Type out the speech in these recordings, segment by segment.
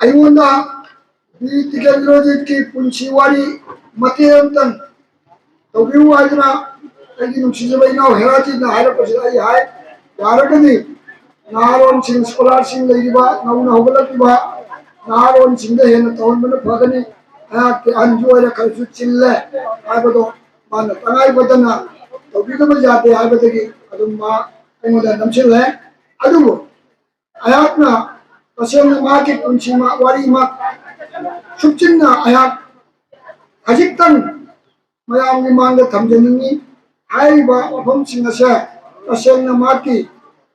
अयोना B टिकेंद्रोजित की पुंछीवारी मतेंतन तौबिउ आजना अगी नुसिजबई नाव हेराती ना हायर पसिलाई हाय यारगनी नारोन सिंह स्कॉलर सिंह लेरिबा नौना होगलकिबा नारोन सिंह दे हेन तौन मन फगनी आ के अंजुर खलसु चिल्ले आबदो मान तनाई बदना तौबिदब जाते आबदगी अदुम मा अमोदा नमसिले अदुबो अयातना तसेंग मा की पुंछी मा वारी मा सुचिन्ना अयाक हजिक्तन मयाम की मांग थमजनिंगी हाइबा वफम सिंगसे तसेंग मा की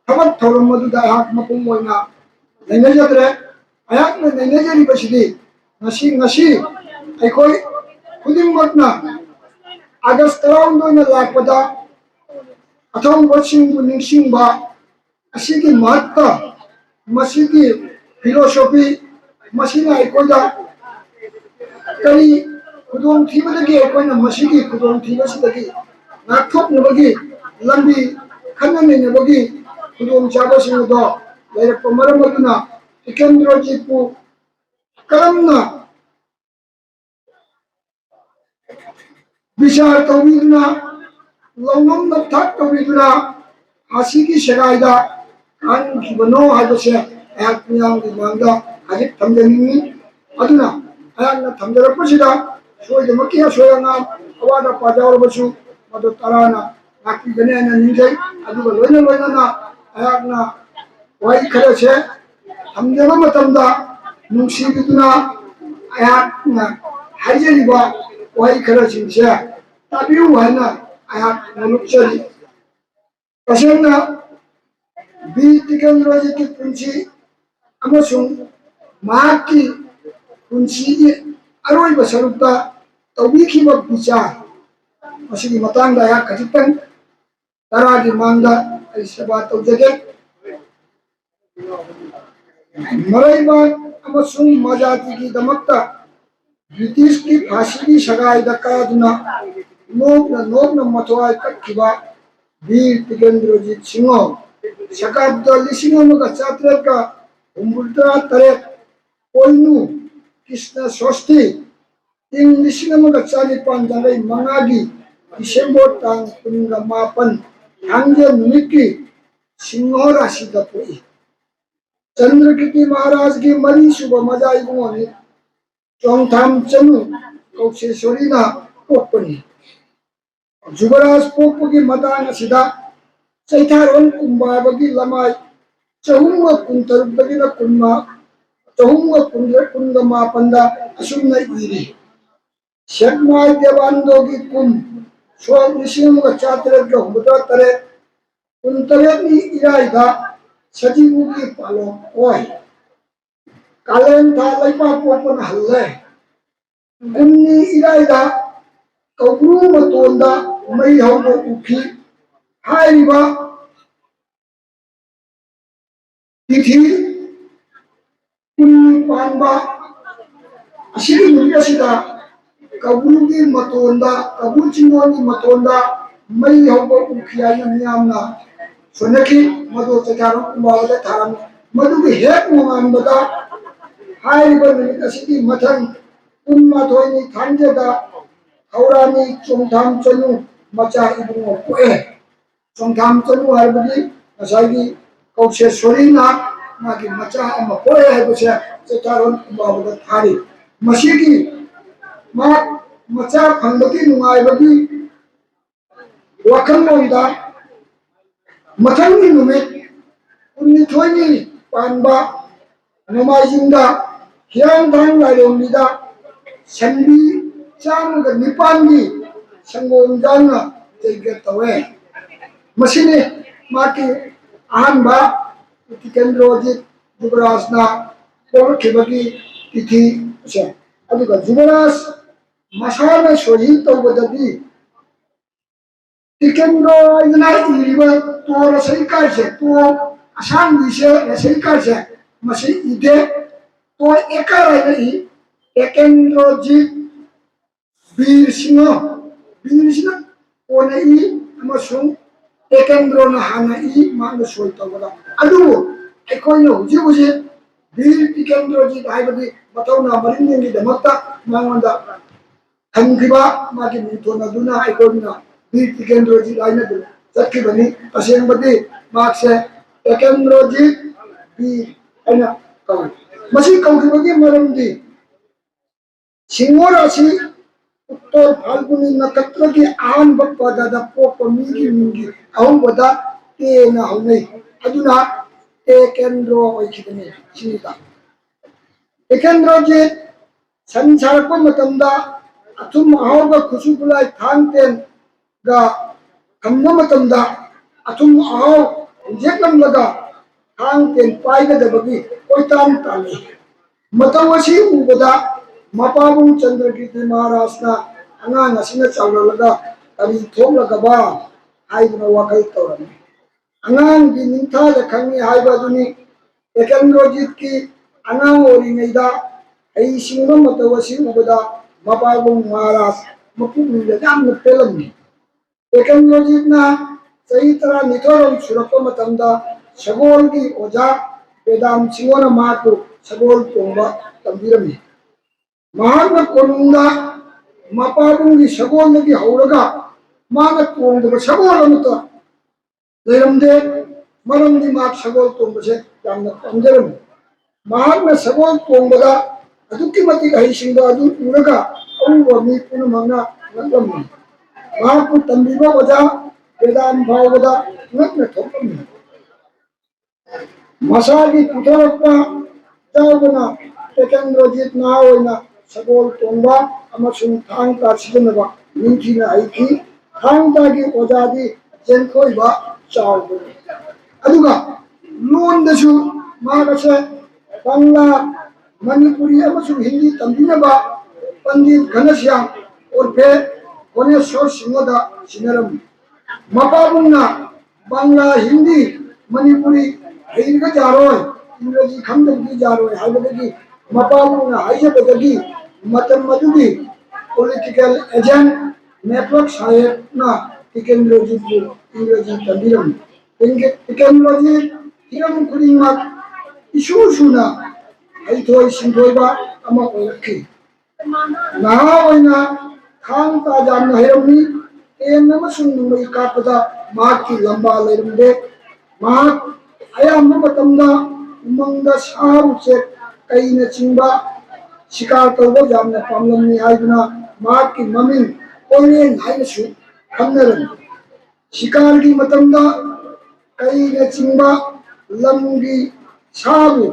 थबक थौरम मदुदा अयाक मपुंग मोइना नैनजद्रे अयाक ने नैनजरी बसिदी ngasi ngasi aikoi khudingmakna August taraungdoina lakpada athongba singbu ningsingba asigi mahatta masigi philosophy masina aikoida kari khudong thibadagi aikoina masigi khudong thibasidagi nathoknabagi lambi khananenabagi khudong chabasingdo lairakpa maram aduna Tikendrojitpu karamna विचार तौबीदुना लौनम नथक तौबीदुना आसिकी सगाइदा कान किबनो हाइबसे आयाक मियाम की मांगदा हाजिक थमजनिंगी अदुना आयाक न थमजरपसिदा सोयदमकी सोयंगा अवादा पाजावरबसु मदो तराना नाकी गनेना निजै अदुगा लोइना लोइना आयाक न Y खरेसे थमजबा मतमदा नुंसीबिदुना आयाक न हाइजरिबा Y खरेसिंसे ताबिउ हाना आयाक नलुक्चरी तसेंना B टिकेंद्रोजी की पुंछी अमसुंग माकी पुंछी की अरोइबा सरुपता तौबीखिबा विचार मसिगी मतंगदा आयाक खजितन तरागी मांगदा आई सेवा तौजगे मरैबा अमसुंग मजाती की दमकता ब्रिटिश की फांसी की सगाई दकादुना नोकना मथवाई कक्किबा वीर टिकेंद्रजीत सिंह शकाब्द लिसिंग अमगा चात्रेट का हुम्बुल्तरा तरेट कोइनु कृष्ण षष्ठी इंग लिसिंग अमगा चानिपान जांगई मंगागी दिसंबर तांग कुनिंगा मापन थांगे नुमिकी सिंह राशि दपोई चंद्रकीर्ति महाराज की मरी सुबह मजाई गुआनी चोंगथाम चनु कौशेश्वरीना पोपनी जुबराज पोपगी मतांग असिदा चैथारोन कुंबाबगी लमाई चहुंगा कुंतरुबगिना कुन्मा चहुंगा कुंगा मापंदा असुमना इरी शेखमाई देवानंदोगी कुम सोल निशिंगा चात्रेट हुबदा तरे कुंतरेनी इराइदा सजीवु की पालो ओय कालेन था लैपा पोपन हल्ले गुन्नी इराइदा कौब्रू मतोंदा मई हौबो उखी हाइबा तिथि कुन्नी पानबा असिगी नुयसिदा कौब्रू की मतोंदा कबू चिंगोनी मतोंदा मई हौबो उखी आइना मियामना सोनकी मदो चकारो कुंबावले थारम मदुगी हेक मोंगानबदा हाइबा मिनिट असिगी मथंग कुन्माथोइनी थांजेदा हौरानी चोंगथाम चनु मचा इबुंगो पोए चोंगथाम चनु हाइबगी असागी कौशेश्वरीना मागी मचा अमा पोए हाइबसे चकारोन कुंबावले थारी मसिगी मा मचा फंगबगी नुंगाइबगी वाखंगोइदा मथंगी नुमित कुन्निथोइनी पानबा नोमाइजिंदा हियांग धांग लाइरोंगीदा संबी चांग निपानगी संगोम जांग जैगे तवे मसिने माकी आहनबा टिकेंद्रोजित जुबराजना पोरखिबगी तिथि से अदुगा जुबराज मसाना सोही तौबदगी टिकेंद्रो इतना इरिबा तो रसई से तो आसान विषय रसई से मसी इदे तो एका रही टिकेंद्रोजित वीर सिंह ओनई अमसुंग टिकेंद्रोना हाना ई मांग सोई तौबदा अदु एकोइनो हुजी वीर टिकेंद्रजीत हाइबदी मथौना मरिंगेंगी दमक्ता मांगोंदा थंखिबा मागी मिथोना दुना आइकोना वीर टिकेंद्रजीत आइना दु चक्किबनी असेंबदी माक्से टिकेंद्रजीत वीर आइना कौ मसी कौखिबगी मरमदी सिंगोरासी उत्तर फाल्गुनी नक्षत्र की आन बप्पदा पोप मीगी मिंगी अहुबदा तेना हौनै अदुना टिकेंद्रो ओइखिबनी सिनिता टिकेंद्रजीत संसारको मतमदा अथुम अहावगा खुसुकुलाई थांगतेन गा कम्मा मतमदा अथुम अहाव जेकलमलगा थांगतेन पाइगदबगी कोइतान ताले मतवसी उबदा मपाबुंग चंद्रकीर्ति महाराजना अंगांग असिना चावलगा करी थोलगबा हाइदना वखल तौरनी अंगांग की निंथा लखंगी हाइबादुनी टिकेंद्रजीत की अंगांग ओरिंगैदा आई सिंगम मतवसी उबदा मपाबुंग महाराज मपुंगदा यामना पेलमनी टिकेंद्रजीतना सही तरह निथोरम सुरको मतमदा सगोल की ओजा वेदाम सिंगोना माको सगोल तोंबा तंबिरमी महात्मा कोनुंगा मपाबुंगी सगोलगी हौरगा माना तोंगदबा सगोल अमता लेरमदे मरमदी माक सगोल तोंबसे यामना पंजरमी महात्मा सगोल तोंबदा अदुक्की मतिक हईसिंगा अदु उरगा अउवा मी पुनमंगा नगलमनी महात्मा तंबिबा ओजा वेदाम भावदा नगना थोपमी मसागी पुथरप्पा जावना टिकेंद्रजीत ना ओइना सगोल तोंबा अमसुंग थांगता सिजनबा निंथिना आइकी थांगतागी ओजादी जेनखोइबा चावबनी अदुगा लोनदसु मागसे बांग्ला मणिपुरी अमसुंग हिंदी तंबिनबा पंडित घनश्याम और फिर कोनेश्वर सिंहदा सिनरम मपाबुंगना बांग्ला हिंदी मणिपुरी हईरगा जारोय इंग्रजी खंडगी जारोय हाइबदगी मपाबुंगना हाइजबदगी मतम मदुगी पॉलिटिकल एजेंट नेटवर्क साहेबना टिकेंद्रजीत इंग्रजी तंबिरम टिकेंद्रजीत हिरम खुदिंगमक इशुसुना हईथोय सिंथोयबा अमा ओइरखि नहा ओइना खांग ताजाम नहिरमनी एन अमसुंग नुमई कापदा माकी लंबा लेरमदे माक अयाम मतमदा उमंगदा सारुचे कईना चिंबा शिकार तौबा जामना पामलमनी हाइदुना माकी ममिंग ओइरेन हाइनसु खंगरन शिकार की मतमदा कईना चिंबा लमगी साबु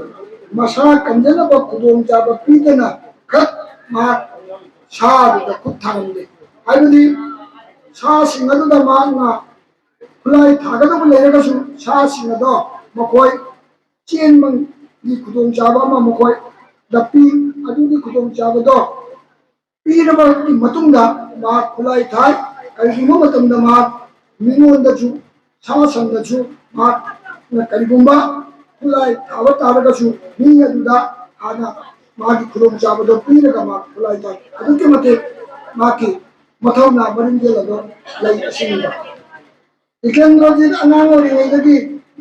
मसा कंजनबा खुदोंग जाबा पीतना खत माक साबु द खुथांगले हाइबदी सा सिंगदुदा मांगना खुलाई थागदबा लेरगसु सा सिंगदो मखोय चेनमंग की खुदोंग जाबा मा मखोय दपी अदुगी खुदोंग जाबदो पीरबकी मतुंगा मा खुलाई थाय करिगुमा मतमदा मा मिंगोंदजु सा संगजु मा करिगुमा खुलाई थावा तारगसु मी अदुदा आना मागी खुदोंग जाबदो पीरगा मा खुलाई थाय अदुगी मते माकी मथौना मरिंगेलदो लई असिंगा टिकेंद्रजीत अनांग ओरिंगैदगी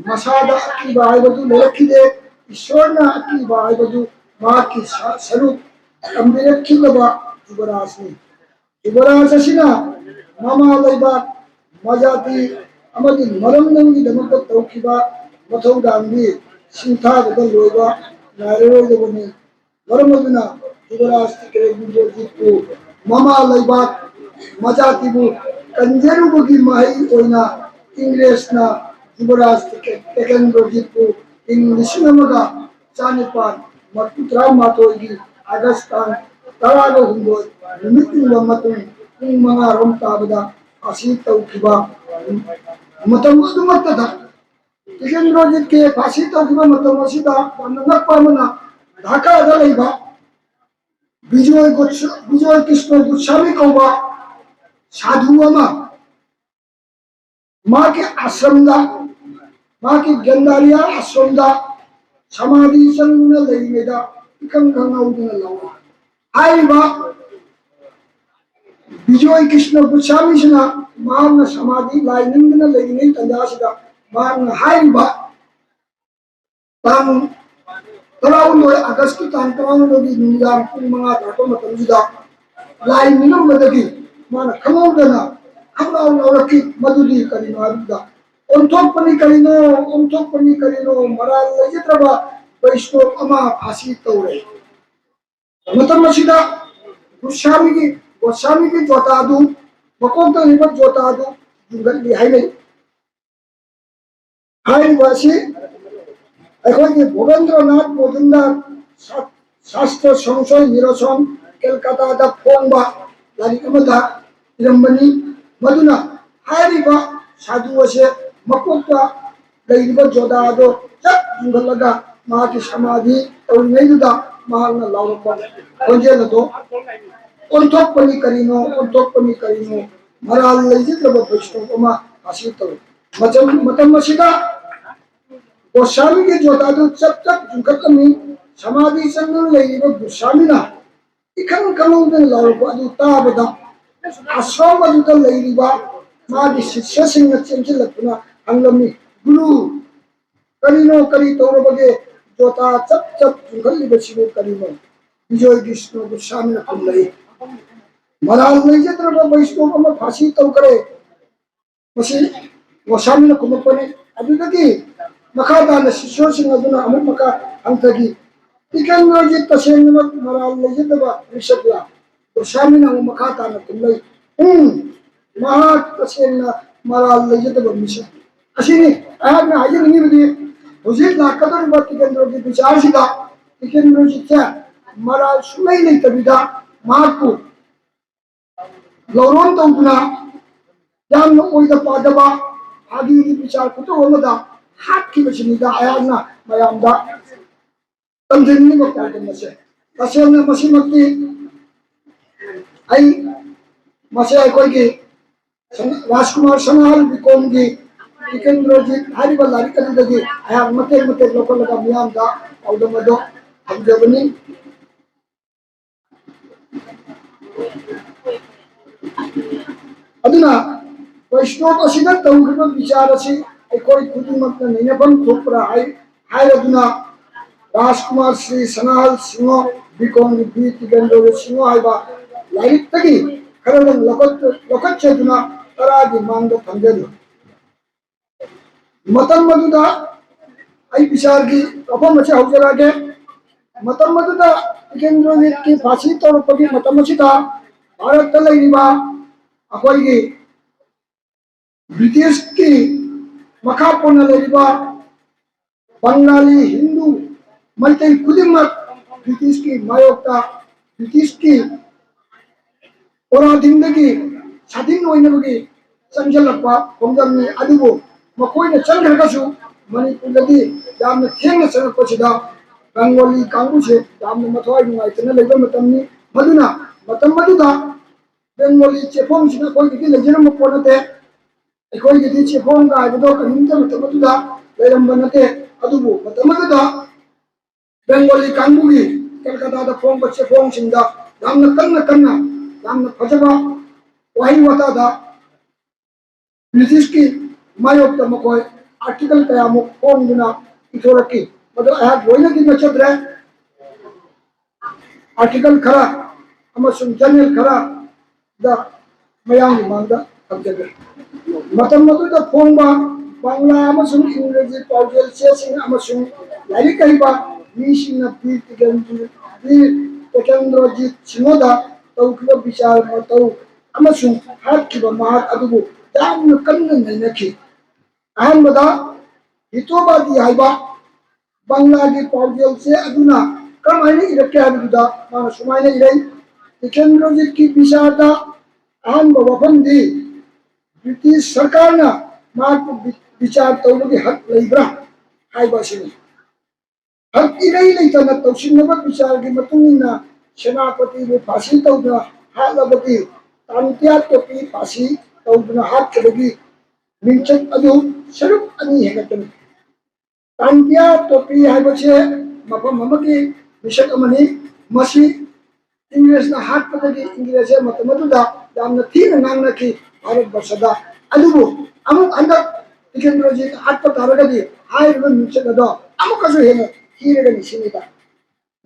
मसादा अकीबा हाइबदु लेरखिदे ईश्वरना अकीबा हाइबदु माकी सरुप तंबिरखिलबा युवराजनी युवराज असिना ममा लैबा मजाती अमदी मरमनंगी दमकत तौखिबा मथौदांगी सिंथाददा लोइबा नारेरोइदबनी मरमदुना युवराज टिकेंद्रजीतु ममा लैबा मजातीबु कंजेरुबगी माही ओइना इंग्रेसना युवराज टिकेंद्रजीतु इंग्लिशनमगा चानिपान मटुत्रा मातोगी अगस्त तराग हुंदोय नुमितिंगवा मतुंग पुंग मंगा रोम ताबदा फांसी तौखिबा मतम अदुमत्तदा टिकेंद्रजीत के फांसी तौखिबा मतम असिदा नक्पामना ढाकादा लैबा विजय कृष्ण गोस्वामी कौबा साधु अमा माँ के आश्रमदा माँ की गंदारिया आश्रमदा समाधि संगुना लेइमेदा इकंग खंगौदुना लावा आइबा विजय कृष्ण गोस्वामी सिना मांग समाधि लाइनिंगना लेइने तंजासिदा मांग हाइबा तंग तराउनोय अगस्त की तांग तराउनोगी नुमिदां पुंग मंगा ताको मतमजुदा लाई मिनम बदगी माना खमौदना खमलाउ लौरकी मधुदी करिनो अरुदा ओंथोपनी करिनो मराल लजित्रबा वैष्णव अमा फासी तौरे मतमसिदा गोस्वामी की जोतादु मकोंता लिबत जोतादु जुंगली हाइले हाइ वासी अखोई भूपेंद्रनाथ मोजुमदार शास्त्र संशय निरसन कलकत्ता दा फोंबा लारिक अमदा इरंबनी मधुना हाइरिबा साधु असे मकोंता लैरिबा जोतादु चक जुंगलगा माकी समाधि तौरिनेदुदा महालना लाउरपा खोजेलदो ओंथोपनी करिनो मराल लैजित्रबा वैष्णव अमा फासी तौरे मतम मसिदा गोस्वामी के जोतादु चप चप जुंकतमी समाधि संगन लेइबो गोस्वामीना इखन कलौदन लाउरबो अदु ताबदा आश्रम अदुदा लेइबा मागी शिष्य सिंह चेंचिलपना अंगलमी गुरु करिनो करी तौरबगे जोता चप चप जुंकलिबो सिबो करिनो विजय कृष्ण गोस्वामी ना कुलई मराल लेइजित्रबा वैष्णव अमा फासी तौकरे मसी गोस्वामी ना कुमपने अदुदगी मखादान शिष्योसिंग अदुना अमुक मका अंतगी टिकेंद्रजी तसेंगमक मराल लेजितबा रिसबला गोस्वामी ना मखादान तुमलै महा तसेंगना मराल लेजितबा मिस असिनी आना हाजिनी बदी हुजित लाकदर टिकेंद्रजी विचारसिदा टिकेंद्रजी चा मराल सुनै लेतबिदा माकु लौरोन तौदुना यामनो ओइदा पादबा आदि विचार कुतो होमदा हाथ की बचनीदा आयाना मयामदा तंदिनी बक्तादन मसे तसेना मसिमक्ति आई मसे आई कोई की राजकुमार सनाल बिकोमगी टिकेंद्रजी हारिबा लारिक अदुदगी आया मते मते लोकल लगा मियामदा औदमदो हमजबनी अदुना वैष्णव असिदा तौगब विचार असि अखोई खुदिमक नैनबम थोपरा हाय अदुना राजकुमार श्री सनाल सिंह बिकोम बी टिकेंद्र सिंह हाइबा लाइक तगी खरदन लकत चेदुना तरागी मांग थंगेदु मतम मदुदा आई विचार की अफम मचे हौजरागे मतम मदुदा टिकेंद्र की फांसी तौरपगी मतम मचिदा भारत तलैरिबा अखोई ब्रिटिश की मखा पोना लेरिबा बंगाली हिंदू मैतै खुदिमक ब्रिटिश की मायोक्ता ब्रिटिश की ओरादिंदगी स्वाधीन होइनबगी चंजलपा खोंगमनी अदुबो मकोइना चंद्रगसु मणिपुरदगी यामना थेंगना चंगपसिदा बंगाली कांगुसे यामना मथवाई नुंगाइतना लेबा मतमनी मदुना मतम मदुदा बंगाली चेफोंसिना कोइगी लेजरम पोनते अखोई गिदी चेफोंग गाइबदो कहिंता मतमदुदा लेरंबनते अदुबो मतमदुदा बंगाली कांगुगी कलकत्ता दा फोंग चेफोंग सिंदा यामना कन्ना यामना फजबा वाही वतादा ब्रिटिश की मायोक्ता मकोय आर्टिकल कयामु फोंगना इथोरकी मदो आ लोइना की नचद्रे आर्टिकल खरा अमसुन जर्नल खरा दा मयांग मांगदा तबजगे मतम मदुदा फोंगबा बांग्ला अमसुन इंग्रजी पाउजेल सेसिंग अमसुन लाइक कहिबा मीसिंग पी टिकेंद्रजी सिंहदा तौखिबा विचार मतौ अमसुन हाकिबा मार अदुबु यामना कन्ना नैनखि अहमदा हितोबादी हाइबा बांग्ला की पाउजेल से अदुना कमाइने इरके हाबिदा माना सुमाइने इरई टिकेंद्रजी की विचारदा अहम वफंदी ब्रिटिश सरकार ना मार्क विचार तौलगी हक लेब्रा हाइबासिनी हक इरई लेतना तौसिनबा विचार की मतुंगिना सेनापति बु फांसी तौदना हालबगी तांत्या टोपी फांसी तौदना हाकबगी मिंचक अदु सरुप अनि हेगतन तांत्या टोपी हाइबसे मफम हमकी विषय अमनी मसी इंग्लिश ना हाकबगी इंग्लिश मतमदुदा यामना थीन नांगनकी भारत वर्षदा अदुबु अमुक अंदर टिकेंद्रजी हाथ तारगदी हाइरबन मिंचक अदो अमुकसु हेन ꯊꯤꯔꯒꯅꯤ ꯁꯤꯅꯤꯗ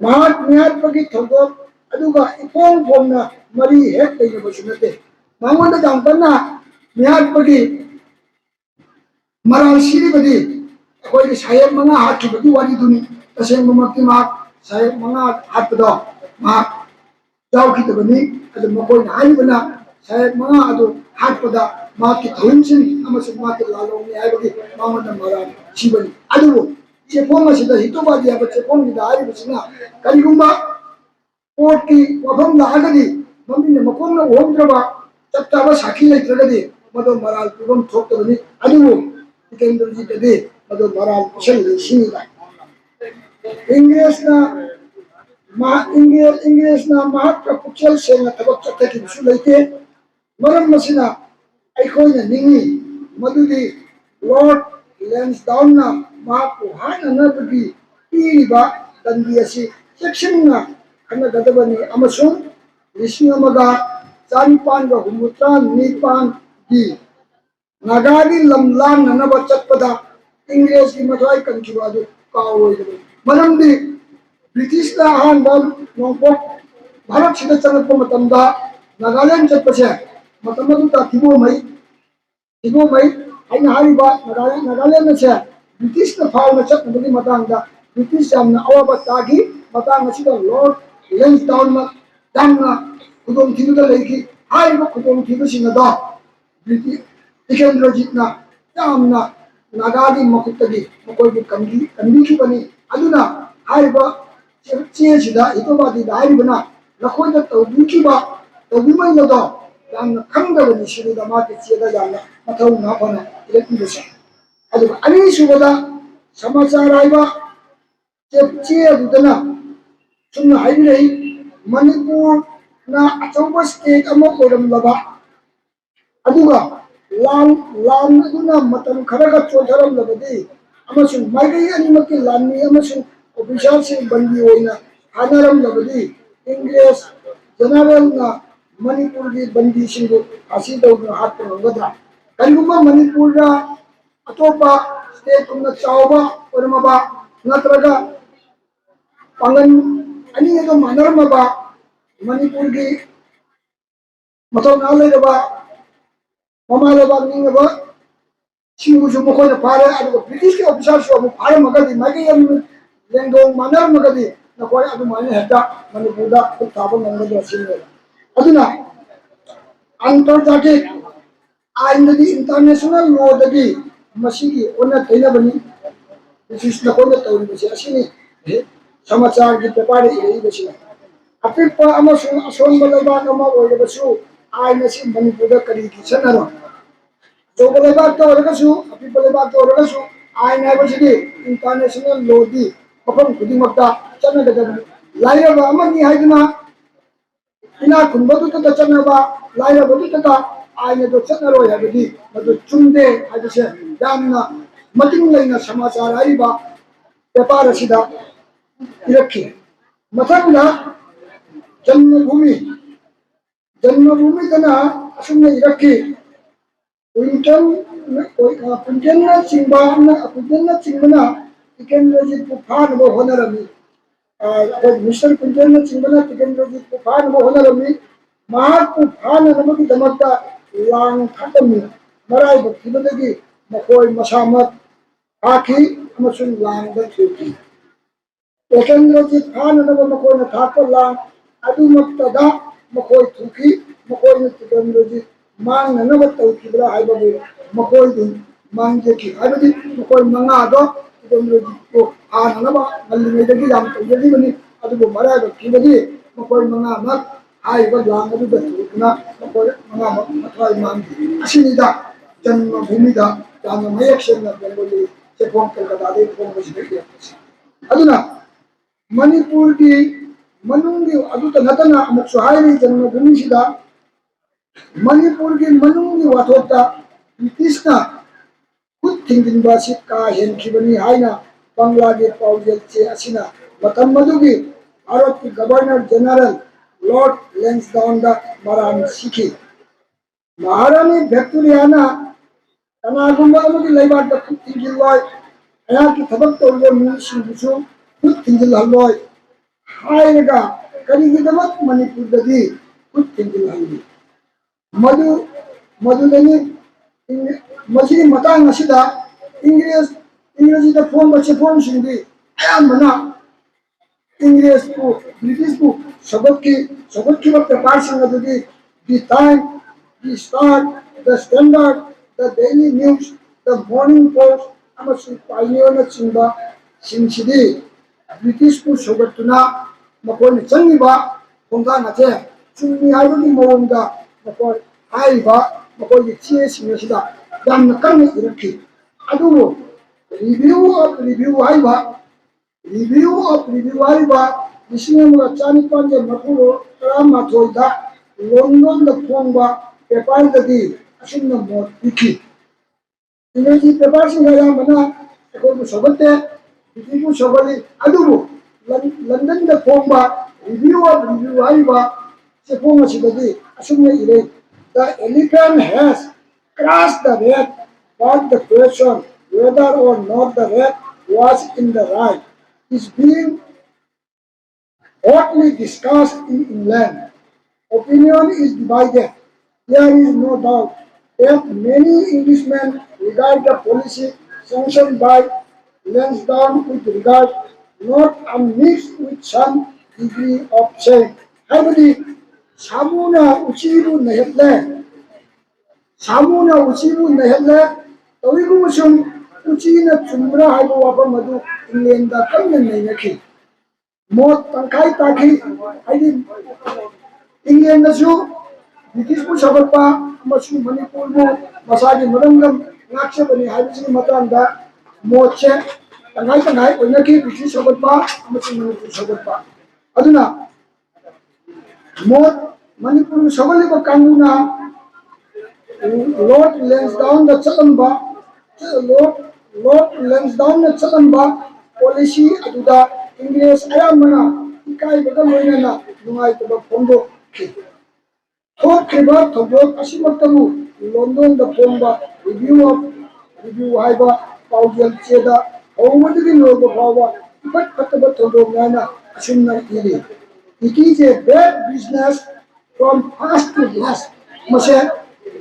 ꯃꯍꯥꯛ ꯃꯤꯍꯥꯠꯄꯒꯤ ꯊꯧꯗꯣꯛ ꯑꯗꯨꯒ ꯏꯐꯣꯡ ꯐꯣꯡꯅ ꯃꯔꯤ ꯍꯦꯛ ꯂꯩꯅꯕꯁꯨ ꯅꯠꯇꯦ ꯃꯉꯣꯟꯗ ꯌꯥꯝ ꯀꯟꯅ ꯃꯤꯍꯥꯠꯄꯒꯤ ꯃꯔꯥꯜ ꯁꯤꯔꯤꯕꯗꯤ ꯑꯩꯈꯣꯏꯒꯤ ꯁꯥꯍꯦꯕ ꯃꯉꯥ ꯍꯥꯠꯈꯤꯕꯒꯤ ꯋꯥꯔꯤꯗꯨꯅꯤ ꯇꯁꯦꯡꯕꯃꯛꯇꯤ ꯃꯍꯥꯛ ꯁꯥꯍꯦꯕ ꯃꯉꯥ ꯍꯥꯠꯄꯗꯣ ꯃꯍꯥꯛ ꯌꯥꯎꯈꯤꯗꯕꯅꯤ ꯑꯗꯨ ꯃꯈꯣꯏꯅ ꯍꯥꯏꯔꯤꯕꯅ ꯁꯥꯍꯦꯕ ꯃꯉꯥ ꯑꯗꯨ ꯍꯥꯠꯄꯗ ꯃꯍꯥꯛꯀꯤ ꯊꯧꯔꯝꯁꯤꯡ ꯑꯃꯁꯨꯡ ꯃꯍꯥꯛꯀꯤ ꯂꯥꯜꯍꯧꯅꯤ ꯍꯥꯏꯕꯒꯤ ꯃꯉꯣꯟꯗ ꯃꯔꯥꯜ ꯁꯤꯕꯅꯤ ꯑꯗꯨꯕꯨ ꯆꯦꯐꯣꯡ ꯑꯁꯤꯗ ꯍꯤꯇꯣꯕꯥꯗꯤ ꯍꯥꯏꯕ ꯆꯦꯐꯣꯡꯁꯤꯗ ꯍꯥꯏꯔꯤꯕꯁꯤꯅ ꯀꯔꯤꯒꯨꯝꯕ ꯀꯣꯔꯠꯀꯤ ꯋꯥꯐꯝ ꯂꯥꯛꯑꯒꯗꯤ ꯃꯃꯤꯡꯅ ꯃꯈꯣꯡꯅ ꯎꯍꯧꯗ꯭ꯔꯕ ꯆꯞ ꯆꯥꯕ ꯁꯥꯈꯤ ꯂꯩꯇ꯭ꯔꯒꯗꯤ ꯃꯗꯨ ꯃꯔꯥꯜ ꯄꯤꯐꯝ ꯊꯣꯛꯇꯕꯅꯤ ꯑꯗꯨꯕꯨ ꯇꯤꯀꯦꯟꯗ꯭ꯔꯖꯤꯠꯇꯗꯤ ꯃꯗꯨ ꯃꯔꯥꯜ ꯄꯤꯁꯜꯂꯤ ꯁꯤꯅꯤꯗ ꯏꯪꯔꯦꯖꯅ ꯃꯍꯥꯛꯀ ꯄꯨꯛꯆꯦꯜ ꯁꯦꯡꯅ ꯊꯕꯛ ꯆꯠꯊꯈꯤꯕꯁꯨ ꯂꯩꯇꯦ ꯃꯔꯝ ꯑꯁꯤꯅ ꯑꯩꯈꯣꯏꯅ ꯅꯤꯡꯏ ꯃꯗꯨꯗꯤ ꯂꯣꯔꯗ ꯂꯦꯟꯁꯗꯥꯎꯟꯅ ꯃꯍꯥꯛꯄꯨ ꯍꯥꯠꯅꯅꯕꯒꯤ ꯄꯤꯔꯤꯕ ꯗꯟꯗꯤ ꯑꯁꯤ ꯆꯦꯛꯁꯤꯟꯅ ꯈꯟꯅꯒꯗꯕꯅꯤ ꯑꯃꯁꯨꯡ 1954ꯒꯤ ꯅꯥꯒꯥꯒꯤ ꯂꯝ ꯂꯥꯟꯅꯅꯕ ꯆꯠꯄꯗ ꯏꯪꯔꯦꯖꯀꯤ ꯃꯊ꯭ꯋꯥꯏ ꯀꯟꯈꯤꯕ ꯑꯗꯨ ꯀꯥꯎꯔꯣꯏꯗꯕꯅꯤ ꯃꯔꯝꯗꯤ ꯕ꯭ꯔꯤꯇꯤꯁꯅ ꯑꯍꯥꯟꯕ ꯅꯣꯡꯄꯣꯛ ꯚꯥꯔꯠꯁꯤꯗ ꯆꯪꯂꯛꯄ ꯃꯇꯝꯗ ꯅꯥꯒꯥꯂꯦꯟ ꯆꯠꯄꯁꯦ ꯃꯇꯝ ꯑꯗꯨꯗ ꯊꯤꯒꯣꯃꯩ ꯍꯥꯏꯅ ꯍꯥꯏꯔꯤꯕ ꯅꯥꯒꯥꯂꯦꯟ ꯑꯁꯦ ꯕ꯭ꯔꯤꯇꯤꯁꯅ ꯐꯥꯎꯅ ꯆꯠꯅꯕꯒꯤ ꯃꯇꯥꯡꯗ ꯕ꯭ꯔꯤꯇꯤꯁ ꯌꯥꯝꯅ ꯑꯋꯥꯕ ꯇꯥꯈꯤ ꯃꯇꯥꯡ ꯑꯁꯤꯗ ꯂꯣꯔꯗ ꯂꯦꯟꯁꯗꯥꯎꯟꯅ ꯌꯥꯝꯅ ꯈꯨꯗꯣꯡꯊꯤꯕꯗ ꯂꯩꯈꯤ ꯍꯥꯏꯔꯤꯕ ꯈꯨꯗꯣꯡꯊꯤꯕꯁꯤꯡ ꯑꯗꯣ ꯇꯤꯀꯦꯟꯗ꯭ꯔꯖꯤꯠꯅ ꯌꯥꯝꯅ ꯅꯥꯒꯥꯒꯤ ꯃꯈꯨꯠꯇꯒꯤ ꯃꯈꯣꯏꯕꯨ ꯀꯟꯕꯤꯈꯤꯕꯅꯤ ꯑꯗꯨꯅ ꯍꯥꯏꯔꯤꯕ ꯆꯦꯁꯤꯗ ꯍꯤꯇꯣꯕꯥꯗꯤꯗ ꯍꯥꯏꯔꯤꯕꯅ ꯅꯈꯣꯏꯗ ꯇꯧꯕꯤꯃꯜꯂꯗꯣ ꯌꯥꯝꯅ ꯈꯪꯗꯕꯅꯤ ꯁꯤꯅꯤꯗ ꯃꯥꯒꯤ ꯆꯦꯗ ꯌꯥꯝꯅ ꯃꯊꯧꯅꯥ ꯐꯅ ꯏꯔꯛꯂꯤꯕꯁꯦ ꯑꯗꯨꯒ ꯑꯅꯤꯁꯨꯕꯗ ꯁꯃꯥꯆꯥꯔ ꯍꯥꯏꯕ ꯆꯦ ꯑꯗꯨꯗꯅ ꯁꯨꯝꯅ ꯍꯥꯏꯕꯤꯔꯛꯏ ꯃꯅꯤꯄꯨꯔꯅ ꯑꯆꯧꯕ ꯁ꯭ꯇꯦꯠ ꯑꯃ ꯑꯣꯏꯔꯝꯂꯕ ꯑꯗꯨꯒ ꯂꯥꯟ ꯑꯗꯨꯅ ꯃꯇꯝ ꯈꯔꯒ ꯆꯣꯟꯊꯔꯝꯂꯕꯗꯤ ꯑꯃꯁꯨꯡ ꯃꯥꯏꯀꯩ ꯑꯅꯤꯃꯛꯀꯤ ꯂꯥꯟꯃꯤ ꯑꯃꯁꯨꯡ ꯑꯣꯐꯤꯁꯥꯔꯁꯤꯡ ꯕꯟꯗꯤ ꯑꯣꯏꯅ ꯊꯥꯅꯔꯝꯂꯕꯗꯤ ꯏꯪꯔꯦꯖ ꯖꯦꯅꯔꯦꯜꯅ ꯃꯅꯤꯄꯨꯔꯒꯤ ꯕꯟꯗꯤꯁꯤꯡꯕꯨ ꯐꯥꯁꯤ ꯇꯧꯗꯨꯅ ꯍꯥꯠꯄ ꯉꯝꯒꯗ꯭ꯔꯥ ꯀꯔꯤꯒꯨꯝꯕ ꯃꯅꯤꯄꯨꯔꯗ ꯑꯇꯣꯞꯄ ꯁ꯭ꯇꯦꯠꯀꯨꯝꯅ ꯆꯥꯎꯕ ꯑꯣꯏꯔꯝꯃꯕ ꯅꯠꯇ꯭ꯔꯒ ꯄꯥꯡꯒꯜ ꯑꯅꯤ ꯑꯗꯨ ꯃꯥꯟꯅꯔꯝꯃꯕ ꯃꯅꯤꯄꯨꯔꯒꯤ ꯃꯊꯧꯅꯥ ꯂꯩꯔꯕ ꯃꯃꯥ ꯂꯩꯕꯥꯛ ꯅꯤꯡꯉꯕ ꯁꯤꯡꯕꯨꯁꯨ ꯃꯈꯣꯏꯅ ꯐꯥꯔꯦ ꯑꯗꯨꯒ ꯕ꯭ꯔꯤꯇꯤꯁꯀꯤ ꯑꯣꯐꯤꯁꯥꯔꯁꯨ ꯑꯃꯨꯛ ꯐꯥꯔꯝꯃꯒꯗꯤ ꯃꯥꯏꯀꯩ ꯑꯃ ꯂꯦꯡꯗꯣꯡ ꯃꯥꯟꯅꯔꯝꯃꯒꯗꯤ ꯅꯈꯣꯏ ꯑꯗꯨꯃꯥꯏꯅ ꯍꯦꯛꯇ ꯃꯅꯤꯄꯨꯔꯗ ꯈꯨꯠ ꯊꯥꯕ ꯉꯝꯒꯗ꯭ꯔꯥ ꯁꯤꯅꯦꯕ ꯑꯗꯨꯅ ꯑꯟꯇꯔꯖꯥꯇꯤꯛ ꯑꯥꯏꯟꯗꯗꯤ ꯏꯟꯇꯔꯅꯦꯁꯅꯦꯜ ꯂꯣꯗꯒꯤ ꯃꯁꯤꯒꯤ ꯑꯣꯟꯅ ꯇꯩꯅꯕꯅꯤ ꯅꯈꯣꯏꯅ ꯇꯧꯔꯤꯕꯁꯤ ꯑꯁꯤꯅꯤ ꯁꯃꯥꯆꯥꯔꯒꯤ ꯄꯦꯄꯔꯗ ꯏꯔꯛꯏꯕꯁꯤꯅ ꯑꯄꯤꯛꯄ ꯑꯃꯁꯨꯡ ꯑꯁꯣꯟꯕ ꯂꯩꯕꯥꯛ ꯑꯃ ꯑꯣꯏꯔꯕꯁꯨ ꯑꯥꯏꯟ ꯑꯁꯤ ꯃꯅꯤꯄꯨꯔꯗ ꯀꯔꯤꯒꯤ ꯆꯠꯅꯔꯣꯏ ꯑꯆꯧꯕ ꯂꯩꯕꯥꯛꯇ ꯑꯣꯏꯔꯒꯁꯨ ꯑꯄꯤꯛꯄ ꯂꯩꯕꯥꯛꯇ ꯑꯣꯏꯔꯒꯁꯨ ꯑꯥꯏꯟ ꯍꯥꯏꯕꯁꯤꯗꯤ ꯏꯟꯇꯔꯅꯦꯁꯅꯦꯜ ꯂꯣꯗꯤ ꯃꯐꯝ ꯈꯨꯗꯤꯡꯃꯛꯇ ꯆꯠꯅꯒꯗꯕꯅꯤ ꯂꯥꯏꯔꯕ ꯑꯃꯅꯤ ꯍꯥꯏꯗꯨꯅ ꯏꯅꯥꯛ ꯈꯨꯟꯕꯗꯨꯇ ꯆꯠꯅꯕ ꯂꯥꯏꯔꯕꯗꯨꯇ ꯑꯥꯏꯟ ꯑꯗꯨ ꯆꯠꯅꯔꯣꯏ ꯍꯥꯏꯕꯗꯤ ꯃꯗꯨ ꯆꯨꯝꯗꯦ ꯍꯥꯏꯕꯁꯦ ꯌꯥꯝꯅ ꯃꯇꯤꯡ ꯂꯩꯅ ꯁꯃꯥꯆꯥꯔ ꯍꯥꯏꯔꯤꯕ ꯄꯦꯄꯔ ꯑꯁꯤꯗ ꯏꯔꯛꯈꯤ ꯃꯊꯪꯗ ꯖꯟꯃꯚूमिꯗꯅ ꯑꯁꯨꯝꯅ ꯏꯔꯛꯈꯤ ꯀꯨꯏꯟꯇꯦꯟꯅ ꯆꯤꯡꯕꯅ ꯇꯤꯀꯦꯟꯗ꯭ꯔꯖꯤꯠꯄꯨ ꯐꯥꯅꯕ ꯍꯣꯠꯅꯔꯝꯃꯤ ꯃꯤꯁꯇꯔ ꯀꯨꯏꯟꯇꯦꯟꯅ ꯆꯤꯡꯕꯅ ꯇꯤꯀꯦꯟꯗ꯭ꯔꯖꯤꯠꯄꯨ ꯐꯥꯅꯕ ꯍꯣꯠꯅꯔꯝꯃꯤ ꯃꯍꯥꯛꯄꯨ ꯐꯥꯅꯅꯕꯒꯤꯗꯃꯛꯇ ꯂꯥꯡ ꯊꯥꯛꯂꯝꯃꯤ ꯃꯔꯥꯏꯕꯛ ꯊꯤꯕꯗꯒꯤ ꯃꯈꯣꯏ ꯃꯁꯥꯃꯛ ꯐꯥꯈꯤ ꯑꯃꯁꯨꯡ ꯂꯥꯡꯗ ꯊꯤꯈꯤ ꯇꯤꯀꯦꯟꯗ꯭ꯔꯖꯤꯠ ꯐꯥꯅꯅꯕ ꯃꯈꯣꯏꯅ ꯊꯥꯛꯄ ꯂꯥꯡ ꯑꯗꯨꯃꯛꯇꯗ ꯃꯈꯣꯏ ꯊꯨꯈꯤ ꯃꯈꯣꯏꯅ ꯇꯤꯀꯦꯟꯗ꯭ꯔꯖꯤꯠ ꯃꯥꯡꯅꯅꯕ ꯇꯧꯈꯤꯕ꯭ꯔꯥ ꯍꯥꯏꯕꯕꯨ ꯃꯈꯣꯏꯗꯨ ꯃꯥꯡꯖꯈꯤ ꯍꯥꯏꯕꯗꯤ ꯃꯈꯣꯏ ꯃꯉꯥꯗꯣ ꯇꯤꯀꯦꯟꯗ꯭ꯔꯖꯤꯠꯄꯨ ꯐꯥꯅꯅꯕ ꯉꯜꯂꯤꯉꯩꯗꯒꯤ ꯌꯥꯝ ꯇꯧꯖꯈꯤꯕꯅꯤ ꯑꯗꯨꯕꯨ ꯃꯔꯥꯏꯕꯛ ꯊꯤꯕꯗꯤ ꯃꯈꯣꯏ ꯃꯉꯥꯃꯛ ꯍꯥꯏꯔꯤꯕ ꯂꯥꯡ ꯑꯗꯨꯗ ꯊꯨꯗꯨꯅ ꯃꯈꯣꯏ ꯃꯉꯥꯃꯛ ꯃꯊ꯭ꯋꯥꯏ ꯃꯥꯡꯈꯤ ꯑꯁꯤꯅꯤꯗ ꯖꯟꯃꯚूमिꯗ ꯌꯥꯝꯅ ꯃꯌꯦꯛ ꯁꯦꯡꯅ ꯕꯦꯡꯒꯣꯂꯤ ꯆꯦꯐꯣꯡ ꯀꯜꯀꯇꯥꯗꯒꯤ ꯐꯣꯡꯕꯁꯤꯗ ꯏꯔꯛꯄꯁꯤ ꯑꯗꯨꯅ ꯃꯅꯤꯄꯨꯔꯒꯤ ꯃꯅꯨꯡꯒꯤ ꯑꯗꯨꯇ ꯅꯠꯇꯅ ꯑꯃꯨꯛꯁꯨ ꯍꯥꯏꯔꯤ ꯖꯟꯃꯚूमिꯁꯤꯗ ꯃꯅꯤꯄꯨꯔꯒꯤ ꯃꯅꯨꯡꯒꯤ ꯋꯥꯊꯣꯛꯇ ꯕ꯭ꯔꯤꯇꯤꯁꯅ ꯈꯨꯠ ꯊꯤꯡꯖꯤꯟꯕ ꯑꯁꯤ ꯀꯥ ꯍꯦꯟꯈꯤꯕꯅꯤ ꯍꯥꯏꯅ ꯕꯪꯒ꯭ꯂꯥꯒꯤ ꯄꯥꯎꯖꯦꯜ ꯆꯦ ꯑꯁꯤꯅ ꯃꯇꯝ ꯑꯗꯨꯒꯤ ꯚꯥꯔꯠꯀꯤ ꯒꯚꯔꯅꯔ ꯖꯦꯅꯔꯦꯜ ꯂꯣꯔꯗ ꯂꯦꯟꯁꯗꯥꯎꯟꯗ ꯃꯔꯥꯜ ꯁꯤꯈꯤ ꯃꯍꯥꯔꯥꯅꯤ ꯚꯤꯛꯇꯣꯔꯤꯌꯥꯅ ꯀꯅꯥꯒꯨꯝꯕ ꯑꯃꯒꯤ ꯂꯩꯕꯥꯛꯇ ꯈꯨꯠ ꯊꯤꯡꯖꯤꯜꯂꯣꯏ ꯑꯩꯍꯥꯛꯀꯤ ꯊꯕꯛ ꯇꯧꯔꯤꯕ ꯃꯤꯁꯤꯡꯕꯨꯁꯨ ꯈꯨꯠ ꯊꯤꯡꯖꯤꯜꯍꯜꯂꯣꯏ ꯍꯥꯏꯔꯒ ꯀꯔꯤꯒꯤꯗꯃꯛ ꯃꯅꯤꯄꯨꯔꯗꯗꯤ ꯈꯨꯠ ꯊꯤꯡꯖꯤꯜꯍꯜꯂꯤ ꯃꯗꯨ ꯃꯗꯨꯗꯅꯤ ꯃꯁꯤꯒꯤ ꯃꯇꯥꯡ ꯑꯁꯤꯗ ꯏꯪꯔꯦꯖꯤꯗ ꯐꯣꯡꯕ ꯆꯦꯐꯣꯡꯁꯤꯡꯗꯤ ꯑꯌꯥꯝꯕꯅ ꯏꯪꯔꯦꯖꯄꯨ ꯕ꯭ꯔꯤꯇꯤꯁꯄꯨ ꯁꯧꯒꯠꯈꯤꯕ ꯄꯦꯄꯔꯁꯤꯡ ꯑꯗꯨꯗꯤ ꯗꯤ ꯇꯥꯏꯝ ꯗꯤ ꯁ꯭ꯇꯥꯔ ꯗ ꯁ꯭ꯇꯦꯟꯗꯔꯗ ꯗ ꯗꯦꯏꯂꯤ ꯅ꯭ꯌꯨꯁ ꯗ ꯃꯣꯔꯅꯤꯡ ꯄꯣꯁꯠ ꯑꯃꯁꯨꯡ ꯄꯥꯏꯅꯤꯌꯔꯅꯆꯤꯡꯕ ꯁꯤꯡꯁꯤꯗꯤ ꯕ꯭ꯔꯤꯇꯤꯁꯄꯨ ꯁꯧꯒꯠꯇꯨꯅ ꯃꯈꯣꯏꯅ ꯆꯪꯉꯤꯕ ꯈꯣꯡꯊꯥꯡ ꯑꯁꯦ ꯆꯨꯝꯃꯤ ꯍꯥꯏꯕꯒꯤ ꯃꯑꯣꯡꯗ ꯃꯈꯣꯏ ꯍꯥꯏꯔꯤꯕ ꯃꯈꯣꯏꯒꯤ ꯆꯦꯁꯤꯡ ꯑꯁꯤꯗ ꯌꯥꯝꯅ ꯀꯟꯅ ꯏꯔꯛꯈꯤ ꯑꯗꯨꯕꯨ ꯔꯤꯚꯤꯌꯨ ꯑꯣꯐ ꯔꯤꯚꯤꯌꯨ ꯍꯥꯏꯕ ꯂꯤꯁꯤꯡ ꯑꯃꯒ ꯆꯅꯤꯄꯥꯟꯒ ꯃꯔꯐꯨ ꯇꯔꯥꯃꯥꯊꯣꯏꯗ ꯂꯣꯟꯗꯣꯟꯗ ꯐꯣꯡꯕ ꯄꯦꯄꯔꯗꯗꯤ ꯑꯁꯨꯝꯅ ꯃꯣꯠ ꯄꯤꯈꯤ ꯏꯪꯔꯦꯖꯤ ꯄꯦꯄꯔꯁꯤꯡ ꯑꯌꯥꯝꯕꯅ ꯑꯩꯈꯣꯏꯕꯨ ꯁꯧꯒꯠꯇꯦ ꯕ꯭ꯔꯤꯇꯤꯁꯄꯨ ꯁꯧꯒꯠꯂꯤ ꯑꯗꯨꯕꯨ ꯂꯟꯗꯟꯗ ꯐꯣꯡꯕ ꯔꯤꯚꯤꯌꯨ ꯑꯣꯐ ꯔꯤꯚꯤꯌꯨ ꯍꯥꯏꯔꯤꯕ ꯆꯦꯐꯣꯡ ꯑꯁꯤꯗꯗꯤ ꯑꯁꯨꯝꯅ ꯏꯔꯩ ꯗ elephant has crossed the red but the question whether or not the red was in the right is being hotly discussed in England. Opinion is divided. There is no doubt that many Englishmen regard the policy sanctioned by Lansdowne with regard not unmixed with some degree of shame. 하이브디 사무나 우치부 내했네 또이구 무슨 우치나 춤브라 하이브 와파 마두 인len다 깜는 내냐키 못 땅카이 따키 하이디 잉글랜드ꯁꯨ ꯕ꯭ꯔꯤꯇꯤꯁꯄꯨ ꯁꯧꯒꯠꯄ ꯑꯃꯁꯨꯡ ꯃꯅꯤꯄꯨꯔꯕꯨ ꯃꯁꯥꯒꯤ ꯃꯔꯝꯗꯝ ꯉꯥꯛꯆꯕꯅꯤ ꯍꯥꯏꯕꯁꯤꯒꯤ ꯃꯇꯥꯡꯗ ꯃꯣꯠꯁꯦ ꯇꯪꯈꯥꯏ ꯇꯪꯈꯥꯏ ꯑꯣꯏꯅꯈꯤ British ꯁꯧꯒꯠꯄ ꯑꯃꯁꯨꯡ ꯃꯅꯤꯄꯨꯔ ꯁꯧꯒꯠꯄ ꯑꯗꯨꯅ ꯃꯣꯠ ꯃꯅꯤꯄꯨꯔꯕꯨ ꯁꯧꯒꯠꯂꯤꯕ ꯀꯥꯡꯕꯨꯅ ꯂꯣꯔꯗ ꯂꯦꯟꯁꯗꯥꯎꯟꯅ ꯆꯠꯂꯝꯕ ꯄꯣꯂꯤꯁꯤ ꯑꯗꯨꯗ ꯏꯪꯔꯦꯖ ꯑꯌꯥꯝꯕꯅ ꯏꯀꯥꯏꯕꯒ ꯂꯣꯏꯅꯅ ꯅꯨꯡꯉꯥꯏꯇꯕ ꯐꯣꯡꯗꯣꯛꯈꯤ ꯊꯣꯛꯈ꯭ꯔꯤꯕ ꯊꯧꯗꯣꯛ ꯑꯁꯤꯃꯛꯇꯕꯨ ꯂꯣꯟꯗꯣꯟꯗ ꯐꯣꯡꯕ ꯔꯤꯚꯤꯌꯨ ꯑꯣꯐ ꯔꯤꯚꯤꯌꯨ ꯍꯥꯏꯕ ꯄꯥꯎꯖꯦꯜ ꯆꯦꯗ ꯍꯧꯕꯗꯒꯤ ꯂꯣꯏꯕ ꯐꯥꯎꯕ ꯏꯐꯠ ꯐꯠꯇꯕ ꯊꯧꯗꯣꯛꯅꯤ ꯍꯥꯏꯅ ꯑꯁꯨꯝꯅ ꯏꯔꯤ It is a bad business from first to last. ꯃꯁꯦ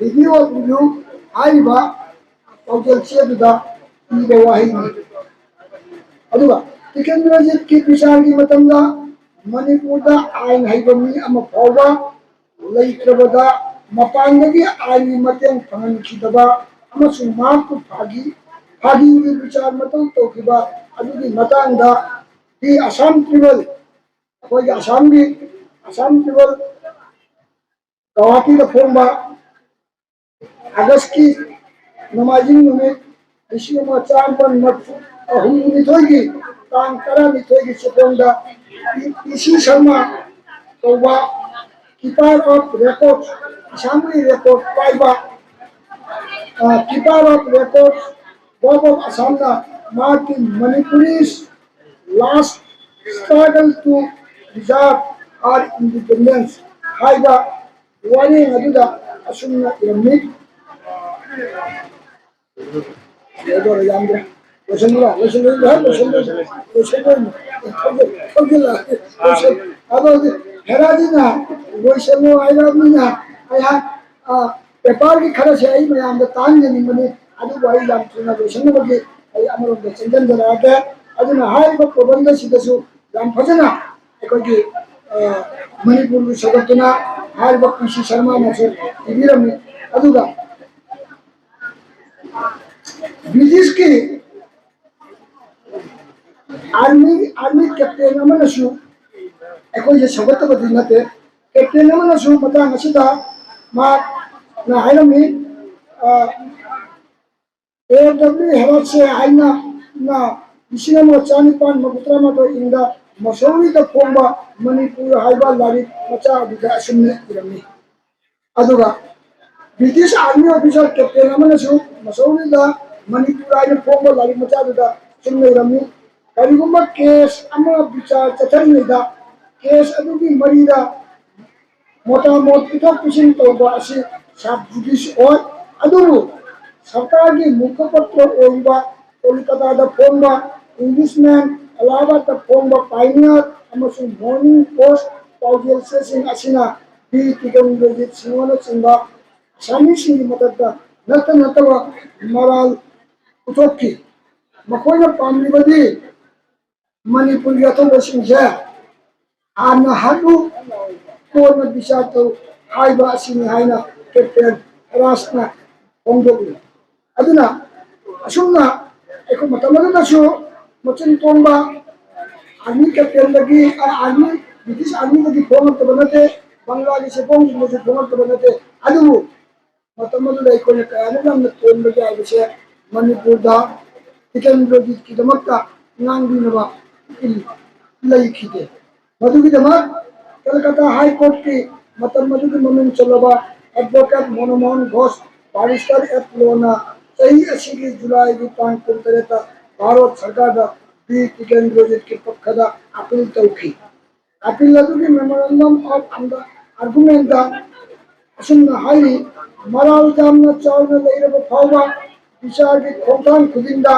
ꯔꯤꯚꯤꯌꯨ ꯑꯣꯐ ꯔꯤꯚꯤꯌꯨ ꯍꯥꯏꯔꯤꯕ ꯄꯥꯎꯖꯦꯜ ꯆꯦꯗꯨꯗ ꯏꯕ ꯋꯥꯍꯩꯅꯤ ꯑꯗꯨꯒ ꯇꯤꯀꯦꯟꯗ꯭ꯔꯖꯤꯠꯀꯤ ꯕꯤꯆꯥꯔꯒꯤ ꯃꯇꯝꯗ ꯃꯅꯤꯄꯨꯔꯗ ꯑꯥꯏꯟ ꯍꯩꯕ ꯃꯤ ꯑꯃ ꯐꯥꯎꯕ ꯂꯩꯇ꯭ꯔꯕꯗ ꯃꯄꯥꯟꯗꯒꯤ ꯑꯥꯏꯟꯒꯤ ꯃꯇꯦꯡ ꯐꯪꯍꯟꯈꯤꯗꯕ ꯑꯃꯁꯨꯡ ꯃꯍꯥꯛꯄꯨ ꯐꯥꯒꯤꯒꯤ ꯕꯤꯆꯥꯔ ꯃꯇꯧ ꯇꯧꯈꯤꯕ ꯑꯗꯨꯒꯤ ꯃꯇꯥꯡꯗ ꯗꯤ ꯑꯁꯥꯝ ꯇ꯭ꯔꯤꯕꯜ ꯑꯩꯈꯣꯏꯒꯤ ꯑꯁꯥꯝ ꯇ꯭ꯔꯤꯕꯜ ꯒꯧꯍꯥꯇꯤꯗ ꯐꯣꯡꯕ ꯑꯥꯒꯁꯀꯤ ꯅꯣꯡꯃꯥꯏꯖꯤꯡ ꯅꯨꯃꯤꯠ ꯂꯤꯁꯤꯡ ꯑꯃ ꯆꯃꯥꯄꯜ ꯍꯨꯝꯐꯨꯅꯤꯊꯣꯏꯒꯤ ꯇꯥꯡ 12ꯒꯤ ꯆꯦꯐꯣꯡꯗ ꯄꯤ.ꯁꯤ. ꯁꯔꯃ ꯀꯧꯕ ꯀꯤꯄꯔ ꯑꯣꯐ ꯔꯦꯀꯣꯔꯗ ꯑꯁꯥꯝꯒꯤ ꯔꯦꯀꯣꯔꯗ ꯄꯥꯏꯕ keeper of record board of ꯑꯁꯥꯝꯅ ꯃꯍꯥꯛꯀꯤ Manipur's last struggle to preserve her independence ꯍꯥꯏꯕ ꯋꯥꯔꯦꯡ ꯑꯗꯨꯗ ꯑꯁꯨꯝꯅ ꯏꯔꯝꯃꯤ ꯌꯥꯝꯗ꯭ꯔꯦ ꯍꯦꯔꯥꯗꯤꯅ ꯂꯣꯏꯁꯜꯂꯨ ꯍꯥꯏꯔꯕꯅꯤꯅ ꯑꯩꯍꯥꯛ ꯄꯦꯄꯔꯒꯤ ꯈꯔꯁꯦ ꯑꯩ ꯃꯌꯥꯝꯗ ꯇꯥꯍꯟꯖꯅꯤꯡꯕꯅꯤ ꯑꯗꯨꯕꯨ ꯑꯩ ꯌꯥꯝ ꯊꯨꯅ ꯂꯣꯏꯁꯟꯅꯕꯒꯤ ꯑꯩ ꯑꯃꯔꯣꯝꯗ ꯆꯪꯁꯤꯟꯖꯔꯛꯑꯒꯦ ꯑꯗꯨꯅ ꯍꯥꯏꯔꯤꯕ ꯄ꯭ꯔꯕꯟꯙꯁꯤꯗꯁꯨ ꯌꯥꯝ ꯐꯖꯅ ꯑꯩꯈꯣꯏꯒꯤ ꯃꯅꯤꯄꯨꯔꯕꯨ ꯁꯧꯒꯠꯇꯨꯅ ꯍꯥꯏꯔꯤꯕ ꯄꯤ.ꯁꯤ. ꯁꯔꯃꯅꯁꯨ ꯏꯕꯤꯔꯝꯃꯤ ꯑꯗꯨꯒ ꯕ꯭ꯔꯤꯇꯤꯁꯀꯤ आर्मी कैप्टन अमनसु अखोई सौगतबदी नते कैप्टन अमनसु मतंग असिदा मा ना हाइरमी एडब्ल्यू हेरत से आइना ना इसिनम चानिपान मगुत्रा मतो इंदा मसौरी द फोंबा मणिपुर हाइबा लारी मचा बिदा असुमने इरमी अदुगा ब्रिटिश आर्मी ऑफिसर कैप्टन अमनसु मसौरी द मणिपुर हाइबा फोंबा लारी मचा बिदा सुमने इरमी करिगुम्बा केस अमा विचार चथरिदा केस अदुगी मरीदा मोटा मोट पिथक पिसिन तौबा असि सब जुडिस ओय अदुबु सरकार की मुखपत्र ओइबा कोलकाता दा फोंबा इंग्लिशमैन अलाहाबाद फोंब पाइनियर मॉर्निंग पोस्ट पाउजेल से बी टिकेंद्रजीत सिंह चिंबा सानी मदद नतब मराल उठोकी मखोना पामलीबदी मणिपुर की अथौबसिंसे आना हाडू कोन विचार तो हाइबा असिनी हाइना कैप्टन रासना फोंदोगी अदुना असुमना एको मतमदसु मचिन तोंबा आर्मी कैप्टन लगी आर्मी ब्रिटिश आर्मी लगी फोंग बनते बांग्लादेश से फोंग बनते अदु मतमदु एको कायन तोंबगे आइबसे मणिपुर दा टिकेंद्रजीत की दमकता नांगबिनबा लईखिदे मधुगिदमक कलकत्ता हाई कोर्ट की मधुगी ममिन चलबा advocate Manmohan Ghosh barrister F लोना सही असिगी जुलाई की तांग कुंतरेता भारत सरकार दा बी टिकेंद्रजीत की पक्षदा अपील तौखी अपील लदुगी मेमोरेंडम ऑफ आर्गुमेंट दा असुमना हाई मराल जामना चावना लेरबा फावबा विचार की खोंथान खुदिंदा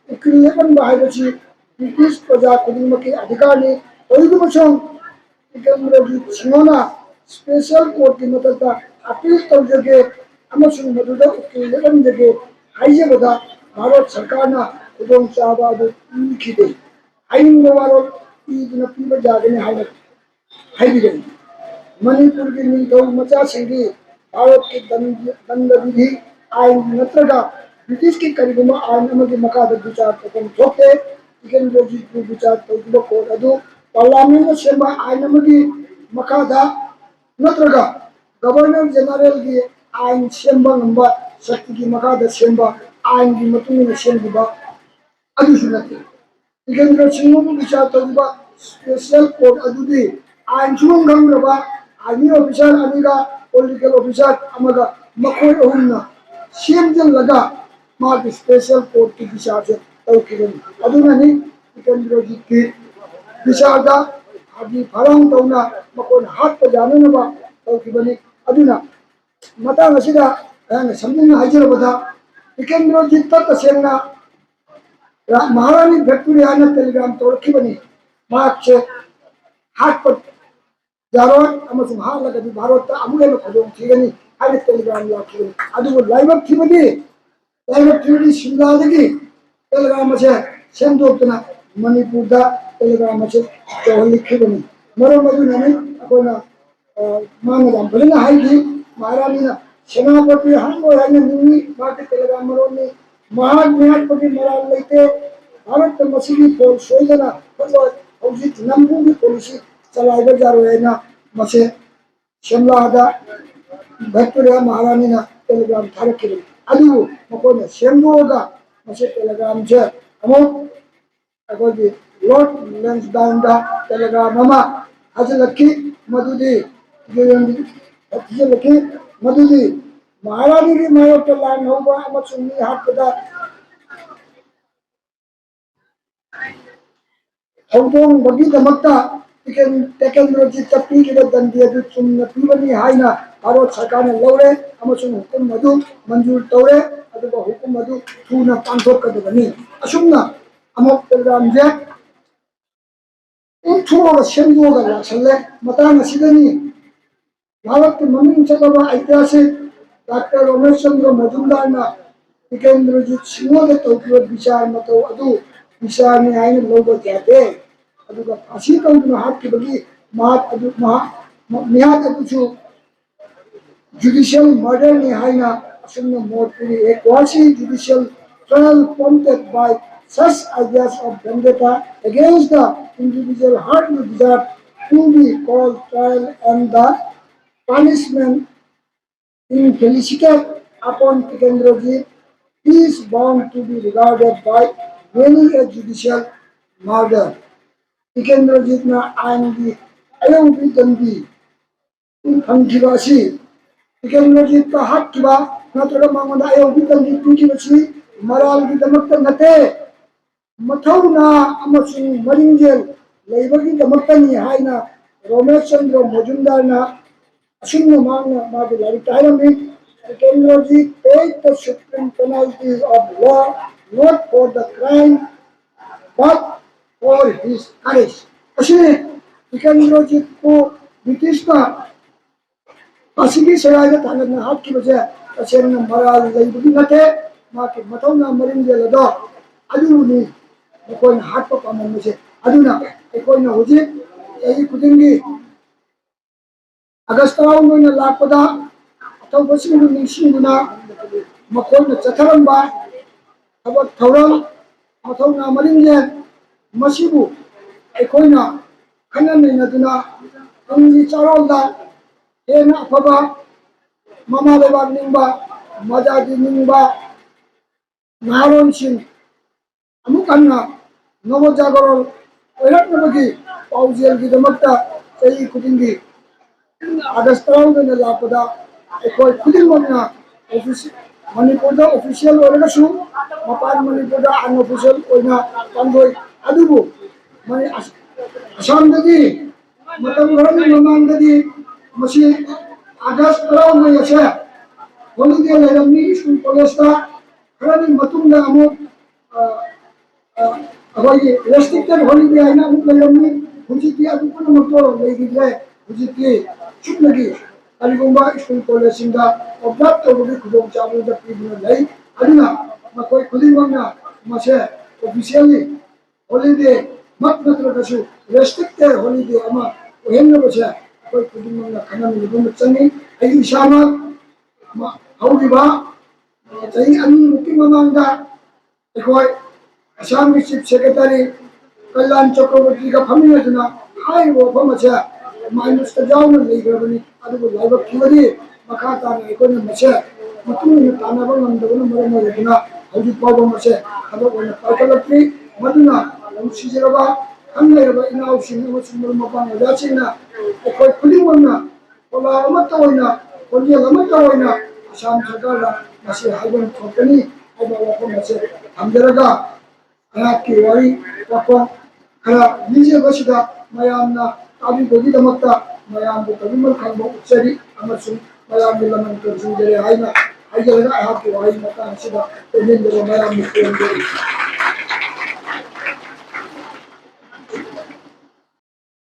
उकिल लेबन बाहायबची ब्रिटिश प्रजा खुदिंमकी अधिकार ने ओइगुमसों टिकेंद्रजीत सिंहना स्पेशल कोर्ट की मदद अपील तौजगे अमसुं मदुदा उकिल लेबन जगे हाइजेबदा भारत सरकार ना खुदों चाबा दु इखिदे आइन वारो इदना पीबा जागने हाइबिगनी मणिपुर की निंथौ मचा सिंगी भारत की दंड विधि आइन नत्रगा ब्रिटिश की करीबुमा आइन अमगी मकादा विचार तकन थोके टिकेंद्रजीत की विचार तौजुबा कोर्ट अदु पार्लियामेंट में सेंबा आइन अमगी मकादा नत्रगा गवर्नर जनरल की आइन सेंबा नंबा शक्ति की मकादा सेंबा आइन की मतुंग में सेंबा अदु सुनते टिकेंद्र सिंह को विचार तौजुबा स्पेशल कोर्ट अदुदी आइन सुंग गंगरबा आर्मी ऑफिसर अनिगा पॉलिटिकल ऑफिसर अमगा मखोय अहुमना सेमजन लगा मार्ग स्पेशल कोर्ट की विचार से तौखिबनी अदुनानी टिकेंद्रजीत की विचार दा आदि फरंग तौना मकोन हाथ पर जाननबा तौखिबनी अदुना मतंग असिदा हैंग समझना हाइजरबदा टिकेंद्रजीत तसेंगना महारानी विक्टोरिया ने टेलीग्राम तोड़खिबनी मार्क से हाथ पर जारोन अमसुं हा लगदी भारत अमुगे खदों थिगनी हाइ टेलीग्राम लाखिबनी अदुबो लाइव थिबनी शिमलादगी टेलीग्राम से सेंदोक्तना मणिपुर दा टेलीग्राम से लिखिबनी मरो मदुननी अकोना मांग जाम बलिना हाइदी महारानी ना सेनापति हंगो हैने निनी माके टेलीग्राम मरोनी महात्मापति मराल लेते भारत मसीगी फोल सोइदना फलो हौजित नंबुगी पॉलिसी चलाइबा जारोयना मसे शिमलादा विक्टोरिया महारानी ना टेलीग्राम थारकिबनी अदु मकोने सेंदोगा मसे टेलीग्राम से अमो अकोगी लॉर्ड लैंसडाउन दा टेलीग्राम अमा हजलकी मधुदी हजलकी मधुदी महारानी की मायोट लाइन होगा अमसुंगी हाटदा हौदों बगी दमकता टिकेंद्रजीत तपी के दंडी अदु चुमना पीबनी हाइना भारत सरकार ने लौरे अमसुं हुकुम मधु मंजूर तौरे अदुबा हुकुम मधु थुना पांथोकदबनी असुमना अमोक टेलीग्राम जे उठोगा सेंदोगा लासले मतांग सिदनी भारत के ममिन चलबा ऐतिहासिक डॉक्टर रमेश चंद्र मजुमदार ना टिकेंद्रजीत सिंह के तौकियो विचार मतौ अदु विचार ने आइन लोगो जाते अदुगा फांसी तौना हाथ की बगी मात अदु मियात अदुचु जुडिशियल मर्डर ने हाइना असुमना मोरपुरी एक quasi judicial trial prompted by such ideas of vendetta against the individual hardly deserve to be called trial and the punishment inflicted upon Tickenderjeet is bound to be regarded by many a judicial murder. Tickenderjeet na आयनगी अयोग्य दंडी फंखिबासी टिकेंद्रजीत का हक किबा नतुरा मांगदा अयोग्य दंडी पीखिबासी moral की दमकत नते मथौना अमसुं मरिंजेल लेबगी दमकतनी हाइना रमेश चंद्र मजुमदार ना असुम्न मांगना मागे like टाइरमी Tickenderjeet paid the supreme penalties of war not for the crime but for his courage. Kasi Tikanrojit ko British na asigi sayada tangan na hat ki baje kasi na maral laibudi nate maki matau na marin de lado adu ni ko na hat pa paman mo se adu na ko na hoji ei kudingi Agastaraw no na lakoda atau basi no ningsinguna makon na chatharamba abot thauram matau na marin de masibu ai na kanan na duna ang charol da Ena afaba mama leba ningba majaji ningba naron sin amukanna nomo jagorol oirak nabagi paujel gi damakta sei kudingi agastraw na lapada ekoi kuding monna office manipurda official orega su mapan manipurda unofficial oina pandoi adubu mani asam dagi matam garam mamang dagi masih August tahun na yasa holiday layamni school college ta karani matunda amo awai restricted holiday aina amuk layamni hujiti adu kono motor legidle hujiti chuk lagi kaligomba school college sinda observe to bi khudong chabu da pibna lai aduna makoi khudingwanga mase officially holiday mat natra kasu restricted holiday ama ohenna basa koi kuding na khana mi bum changi ai isama haudiba chai ani muki mamanga koi assam chief secretary kalyan chakraborty ka phamina juna hai wo phamacha minus ta jauna legrabani adu laiba kibari makha ta ne ko ne macha mutum ni tana ba nandabana mara mara juna haudi pawba macha adu ko ne pakalapri maduna lamsijiraba annairaba inaw sinna sumur mapang dachina ko kulimonna kola amata oina konje lamata oina asam sarkar masi haibon company aba wako mase amdaraga ayaki wari wako kala nije basida mayamna tabi bogi damakta mayam bu tabimal khangbo utsari amasung mayam bilaman to jere haina ayara ayaki wari mata sida tenen mayam mu